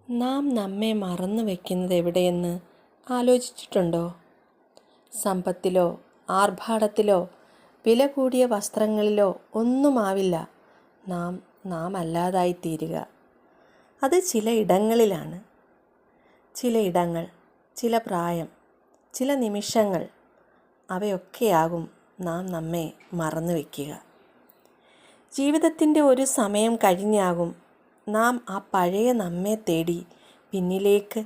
നാം നമ്മെ മറന്നു വയ്ക്കുന്നത് എവിടെയെന്ന് ആലോചിച്ചിട്ടുണ്ടോ? സമ്പത്തിലോ ആർഭാടത്തിലോ വില കൂടിയ വസ്ത്രങ്ങളിലോ ഒന്നുമാവില്ല നാം അല്ലാതായിത്തീരുക. അത് ചില ഇടങ്ങളിലാണ്. ചില ഇടങ്ങൾ, ചില പ്രായം, ചില നിമിഷങ്ങൾ, അവയൊക്കെയാകും നാം നമ്മെ മറന്നു വയ്ക്കുക. ജീവിതത്തിൻ്റെ ഒരു സമയം കഴിഞ്ഞാകും നാം ആ പഴയ നമ്മെ തേടി പിന്നിലേക്ക്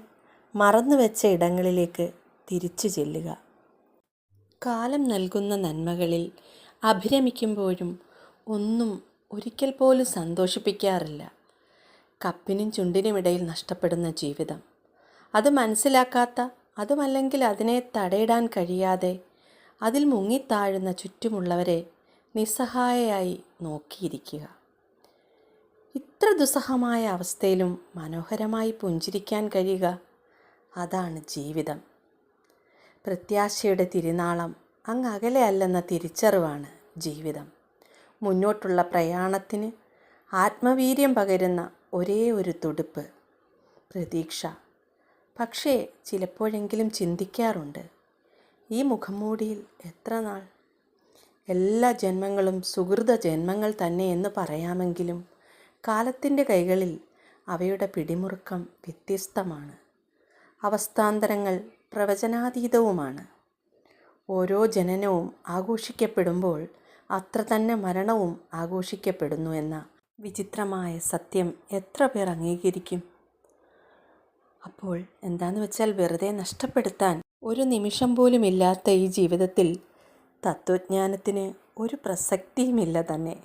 മറന്നുവെച്ച ഇടങ്ങളിലേക്ക് തിരിച്ചു ചെല്ലുക. കാലം നൽകുന്ന നന്മകളിൽ അഭിരമിക്കുമ്പോഴും ഒന്നും ഒരിക്കൽ പോലും സന്തോഷിപ്പിക്കാറില്ല. കപ്പിനും ചുണ്ടിനുമിടയിൽ നഷ്ടപ്പെടുന്ന ജീവിതം, അത് മനസ്സിലാക്കാത്ത, അതുമല്ലെങ്കിൽ അതിനെ തടയിടാൻ കഴിയാതെ അതിൽ മുങ്ങിത്താഴുന്ന ചുറ്റുമുള്ളവരെ നിസ്സഹായയായി നോക്കിയിരിക്കുക. ഇത്ര ദുസ്സഹമായ അവസ്ഥയിലും മനോഹരമായി പുഞ്ചിരിക്കാൻ കഴിയുക, അതാണ് ജീവിതം. പ്രത്യാശയുടെ തിരുനാളം അങ്ങ് അകലെയല്ലെന്ന തിരിച്ചറിവാണ് ജീവിതം. മുന്നോട്ടുള്ള പ്രയാണത്തിന് ആത്മവീര്യം പകരുന്ന ഒരേ ഒരു തുടിപ്പ്, പ്രതീക്ഷ. പക്ഷേ ചിലപ്പോഴെങ്കിലും ചിന്തിക്കാറുണ്ട്, ഈ മുഖംമൂടിയിൽ എത്ര നാൾ? എല്ലാ ജന്മങ്ങളും സുഹൃത ജന്മങ്ങൾ തന്നെ എന്ന് പറയാമെങ്കിലും കാലത്തിൻ്റെ കൈകളിൽ അവയുടെ പിടിമുറുക്കം വ്യത്യസ്തമാണ്. അവസ്ഥാന്തരങ്ങൾ പ്രവചനാതീതവുമാണ്. ഓരോ ജനനവും ആഘോഷിക്കപ്പെടുമ്പോൾ അത്ര തന്നെ മരണവും ആഘോഷിക്കപ്പെടുന്നു എന്ന വിചിത്രമായ സത്യം എത്ര പേർ അംഗീകരിക്കും? അപ്പോൾ എന്താണെന്ന് വെച്ചാൽ, വെറുതെ നഷ്ടപ്പെടുത്താൻ ഒരു നിമിഷം പോലും ഇല്ലാത്ത ഈ ജീവിതത്തിൽ തത്വജ്ഞാനത്തിന് ഒരു പ്രസക്തിയുമില്ല തന്നെ.